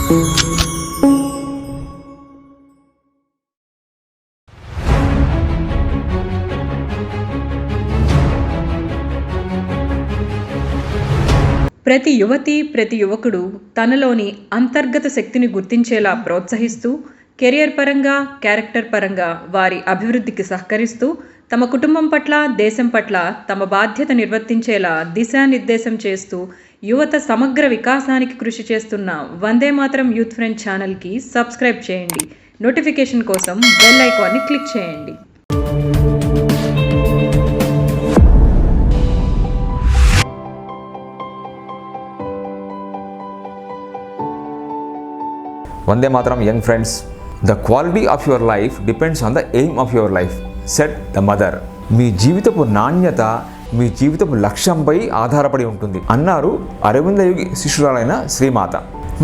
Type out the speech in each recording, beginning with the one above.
ప్రతి యువతి, ప్రతి యువకుడు తనలోని అంతర్గత శక్తిని గుర్తించేలా ప్రోత్సహిస్తూ, కెరియర్ పరంగా, క్యారెక్టర్ పరంగా వారి అభివృద్ధికి సహకరిస్తూ, తమ కుటుంబం పట్ల, దేశం పట్ల తమ బాధ్యత నిర్వర్తించేలా దిశానిర్దేశం చేస్తూ, యువత సమగ్ర వికాసానికి కృషి చేస్తున్న వందే మాతరం యూత్ ఫ్రెండ్ ఛానల్కి సబ్స్క్రైబ్ చేయండి. నోటిఫికేషన్ కోసం బెల్ ఐకాన్ని క్లిక్ చేయండి. Vande Mataram young friends, the quality of your life depends on the aim of your life, said the mother. మీ జీవితపు నాణ్యత మీ జీవితపు లక్ష్యంపై ఆధారపడి ఉంటుంది అన్నారు అరవింద యోగి శిష్యురాలైన శ్రీమాత.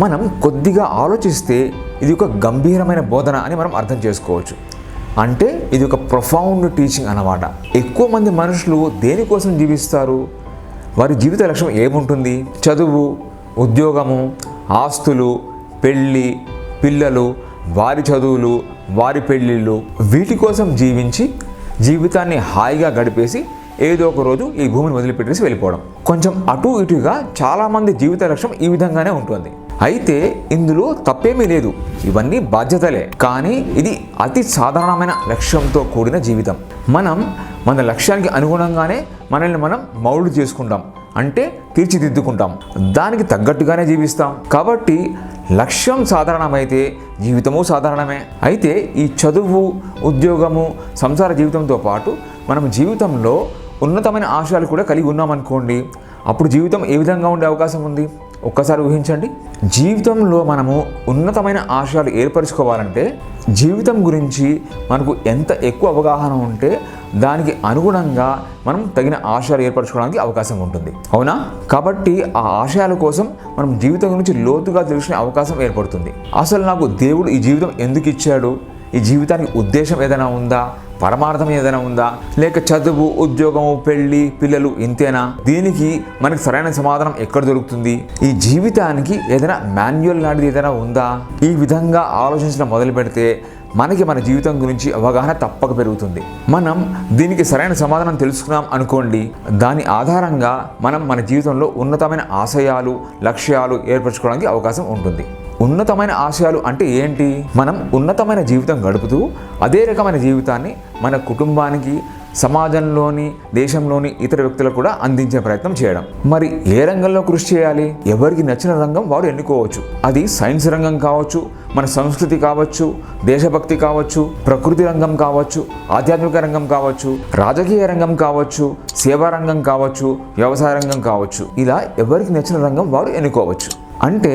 మనం కొద్దిగా ఆలోచిస్తే ఇది ఒక గంభీరమైన బోధన అని మనం అర్థం చేసుకోవచ్చు. అంటే ఇది ఒక ప్రొఫౌండ్ టీచింగ్ అన్నమాట. ఎక్కువ మంది మనుషులు దేనికోసం జీవిస్తారు? వారి జీవిత లక్ష్యం ఏముంటుంది? చదువు, ఉద్యోగము, ఆస్తులు, పెళ్ళి, పిల్లలు, వారి చదువులు, వారి పెళ్ళిళ్ళు, వీటి కోసం జీవించి జీవితాన్ని హాయిగా గడిపేసి ఏదో ఒక రోజు ఈ భూమిని వదిలిపెట్టేసి వెళ్ళిపోవడం. కొంచెం అటు ఇటుగా చాలామంది జీవిత లక్ష్యం ఈ విధంగానే ఉంటుంది. అయితే ఇందులో తప్పేమీ లేదు, ఇవన్నీ బాధ్యతలే. కానీ ఇది అతి సాధారణమైన లక్ష్యంతో కూడిన జీవితం. మనం మన లక్ష్యానికి అనుగుణంగానే మనల్ని మనం మౌల్డ్ చేసుకుంటాం, అంటే తీర్చిదిద్దుకుంటాం, దానికి తగ్గట్టుగానే జీవిస్తాం. కాబట్టి లక్ష్యం సాధారణమైతే జీవితము సాధారణమే. అయితే ఈ చదువు, ఉద్యోగము, సంసార జీవితంతో పాటు మనం జీవితంలో ఉన్నతమైన ఆశయాలు కూడా కలిగి ఉన్నామనుకోండి, అప్పుడు జీవితం ఏ విధంగా ఉండే అవకాశం ఉంది? ఒక్కసారి ఊహించండి. జీవితంలో మనము ఉన్నతమైన ఆశయాలు ఏర్పరచుకోవాలంటే జీవితం గురించి మనకు ఎంత ఎక్కువ అవగాహన ఉంటే దానికి అనుగుణంగా మనం తగిన ఆశయాలు ఏర్పరచుకోవడానికి అవకాశం ఉంటుంది, అవునా? కాబట్టి ఆ ఆశయాల కోసం మనం జీవితం గురించి లోతుగా తెలుసుకునే అవకాశం ఏర్పడుతుంది. అసలు నాకు దేవుడు ఈ జీవితం ఎందుకు ఇచ్చాడు? ఈ జీవితానికి ఉద్దేశం ఏదైనా ఉందా? పరమార్థం ఏదైనా ఉందా? లేక చదువు, ఉద్యోగము, పెళ్ళి, పిల్లలు ఇంతేనా? దీనికి మనకి సరైన సమాధానం ఎక్కడ దొరుకుతుంది? ఈ జీవితానికి ఏదైనా మాన్యువల్ లాంటిది ఏదైనా ఉందా? ఈ విధంగా ఆలోచించడం మొదలు పెడితే మనకి మన జీవితం గురించి అవగాహన తప్పక పెరుగుతుంది. మనం దీనికి సరైన సమాధానం తెలుసుకున్నాం అనుకోండి, దాని ఆధారంగా మనం మన జీవితంలో ఉన్నతమైన ఆశయాలు, లక్ష్యాలు ఏర్పరచుకోవడానికి అవకాశం ఉంటుంది. ఉన్నతమైన ఆశయాలు అంటే ఏంటి? మనం ఉన్నతమైన జీవితం గడుపుతూ అదే రకమైన జీవితాన్ని మన కుటుంబానికి, సమాజంలోని, దేశంలోని ఇతర వ్యక్తులకు కూడా అందించే ప్రయత్నం చేయడం. మరి ఏ రంగంలో కృషి చేయాలి? ఎవరికి నచ్చిన రంగం వారు ఎన్నుకోవచ్చు. అది సైన్స్ రంగం కావచ్చు, మన సంస్కృతి కావచ్చు, దేశభక్తి కావచ్చు, ప్రకృతి రంగం కావచ్చు, ఆధ్యాత్మిక రంగం కావచ్చు, రాజకీయ రంగం కావచ్చు, సేవా రంగం కావచ్చు, వ్యవసాయ రంగం కావచ్చు. ఇలా ఎవరికి నచ్చిన రంగం వారు ఎన్నుకోవచ్చు. అంటే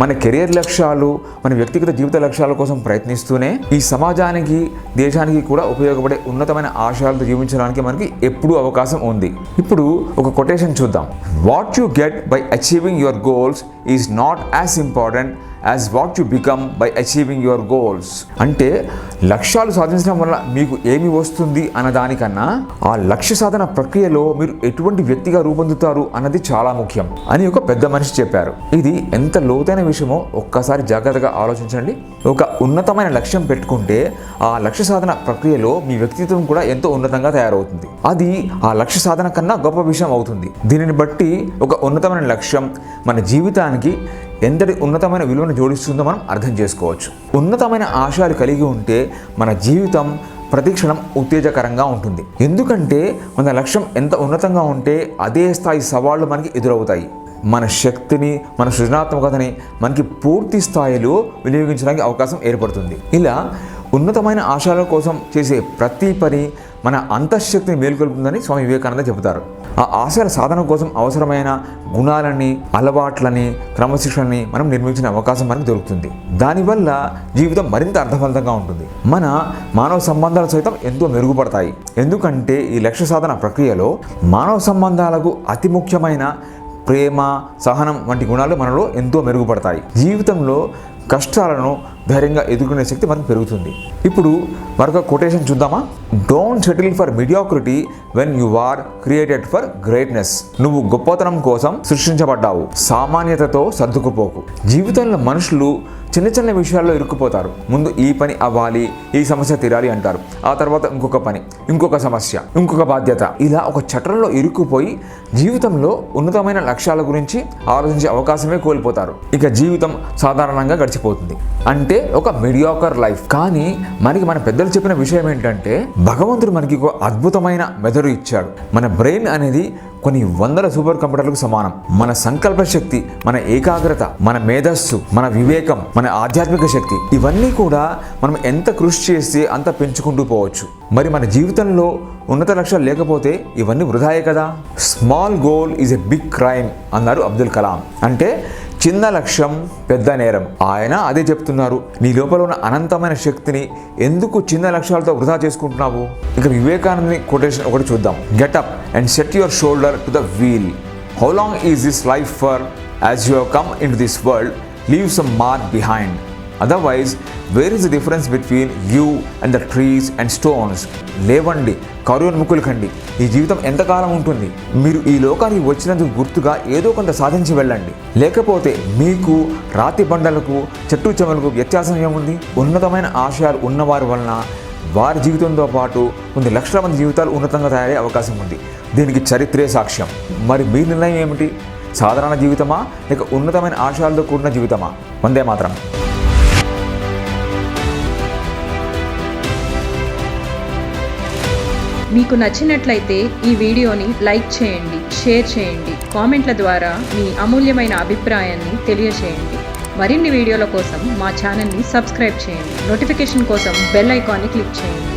మన కెరియర్ లక్ష్యాలు, మన వ్యక్తిగత జీవిత లక్ష్యాల కోసం ప్రయత్నిస్తూనే ఈ సమాజానికి, దేశానికి కూడా ఉపయోగపడే ఉన్నతమైన ఆశయాలతో జీవించడానికి మనకి ఎప్పుడూ అవకాశం ఉంది. ఇప్పుడు ఒక కొటేషన్ చూద్దాం. What you get by achieving your goals is not as important as what you become by achieving your goals. అంటే లక్ష్యాలు సాధించడం వల్ల మీకు ఏమి వస్తుంది అన్న దానికన్నా ఆ లక్ష్య సాధన ప్రక్రియలో మీరు ఎటువంటి వ్యక్తిగా రూపొందుతారు అన్నది చాలా ముఖ్యం అని ఒక పెద్ద మనిషి చెప్పారు. ఇది ఎంత లోతైన విషయమో ఒక్కసారి జాగ్రత్తగా ఆలోచించండి. ఒక ఉన్నతమైన లక్ష్యం పెట్టుకుంటే ఆ లక్ష్య సాధన ప్రక్రియలో మీ వ్యక్తిత్వం కూడా ఎంతో ఉన్నతంగా తయారవుతుంది. అది ఆ లక్ష్య సాధన కన్నా గొప్ప విషయం అవుతుంది. దీనిని బట్టి ఒక ఉన్నతమైన లక్ష్యం మన జీవితానికి ఎంతటి ఉన్నతమైన విలువను జోడిస్తుందో మనం అర్థం చేసుకోవచ్చు. ఉన్నతమైన ఆశయాలు కలిగి ఉంటే మన జీవితం ప్రతిక్షణం ఉత్తేజకరంగా ఉంటుంది. ఎందుకంటే మన లక్ష్యం ఎంత ఉన్నతంగా ఉంటే అదే స్థాయి సవాళ్లు మనకి ఎదురవుతాయి. మన శక్తిని, మన సృజనాత్మకతని మనకి పూర్తి స్థాయిలో వినియోగించడానికి అవకాశం ఏర్పడుతుంది. ఇలా ఉన్నతమైన ఆశయాల కోసం చేసే ప్రతి పని మన అంతఃశక్తిని మేల్కొల్పుతుందని స్వామి వివేకానంద చెబుతారు. ఆ ఆశయాల సాధన కోసం అవసరమైన గుణాలని, అలవాట్లని, క్రమశిక్షణని మనం నిర్మించిన అవకాశం మనకు దొరుకుతుంది. దానివల్ల జీవితం మరింత అర్థవంతంగా ఉంటుంది. మన మానవ సంబంధాలు సైతం ఎంతో మెరుగుపడతాయి. ఎందుకంటే ఈ లక్ష్య సాధన ప్రక్రియలో మానవ సంబంధాలకు అతి ముఖ్యమైన ప్రేమ, సహనం వంటి గుణాలు మనలో ఎంతో మెరుగుపడతాయి. జీవితంలో కష్టాలను ధైర్యంగా ఎదుర్కొనే శక్తి మనకు పెరుగుతుంది. ఇప్పుడు మరొక కొటేషన్ చూద్దామా? Don't settle for mediocrity when you are created for greatness. నువ్వు గొప్పతనం కోసం సృష్టించబడ్డావు, సామాన్యతతో సర్దుకుపోకు. జీవితంలో మనుషులు చిన్న చిన్న విషయాల్లో ఇరుక్కుపోతారు. ముందు ఈ పని అవ్వాలి, ఈ సమస్య తీరాలి అంటారు. ఆ తర్వాత ఇంకొక పని, ఇంకొక సమస్య, ఇంకొక బాధ్యత. ఇలా ఒక చట్రంలో ఇరుక్కుపోయి జీవితంలో ఉన్నతమైన లక్ష్యాల గురించి ఆలోచించే అవకాశమే కోల్పోతారు. ఇక జీవితం సాధారణంగా గడిచిపోతుంది. అంటే ఒక మీడియాకర్ లైఫ్. కానీ మనకి మన పెద్దలు చెప్పిన విషయం ఏంటంటే, భగవంతుడు మనకి ఒక అద్భుతమైన మెదడు ఇచ్చాడు. మన బ్రెయిన్ అనేది కొన్ని వందల సూపర్ కంప్యూటర్లకు సమానం. మన సంకల్ప శక్తి, మన ఏకాగ్రత, మన మేధస్సు, మన వివేకం, మన ఆధ్యాత్మిక శక్తి, ఇవన్నీ కూడా మనం ఎంత కృషి చేస్తే అంత పెంచుకుంటూ పోవచ్చు. మరి మన జీవితంలో ఉన్నత లక్ష్యాలు లేకపోతే ఇవన్నీ వృధాయే కదా. Small goal is a big crime అన్నారు అబ్దుల్ కలాం. అంటే చిన్న లక్ష్యం పెద్ద నేరం. ఆయన అదే చెప్తున్నారు. నీ లోపల ఉన్న అనంతమైన శక్తిని ఎందుకు చిన్న లక్ష్యాలతో వృధా చేసుకుంటున్నావు? ఇక వివేకానందని కొటేషన్ ఒకటి చూద్దాం. Get up and set your shoulder to the wheel. How long is this life for? As you have come into this world, leave some mark behind. Otherwise where is the difference between you and the trees and stones? లేవండి, కరువున్ముక్కులు కండి. ఈ జీవితం ఎంతకాలం ఉంటుంది? మీరు ఈ లోకానికి వచ్చినందుకు గుర్తుగా ఏదో కొంత సాధించి వెళ్ళండి. లేకపోతే మీకు రాతి బండలకు చెట్టు చెమలకు వ్యత్యాసం ఏముంది? ఉన్నతమైన ఆశయాలు ఉన్నవారి వలన వారి జీవితంతో పాటు కొన్ని లక్షల మంది జీవితాలు ఉన్నతంగా తయారయ్యే అవకాశం ఉంది. దీనికి చరిత్రే సాక్ష్యం. మరి మీ నిర్ణయం ఏమిటి? సాధారణ జీవితమా లేక ఉన్నతమైన ఆశయాలతో కూడిన జీవితమా? వందే మాత్రం. మీకు నచ్చినట్లయితే ఈ వీడియోని లైక్ చేయండి, షేర్ చేయండి, కామెంట్ల ద్వారా మీ అమూల్యమైన అభిప్రాయాన్ని తెలియజేయండి. మరిన్ని వీడియోల కోసం మా ఛానల్ని సబ్స్క్రైబ్ చేయండి. నోటిఫికేషన్ కోసం బెల్ ఐకాన్ని క్లిక్ చేయండి.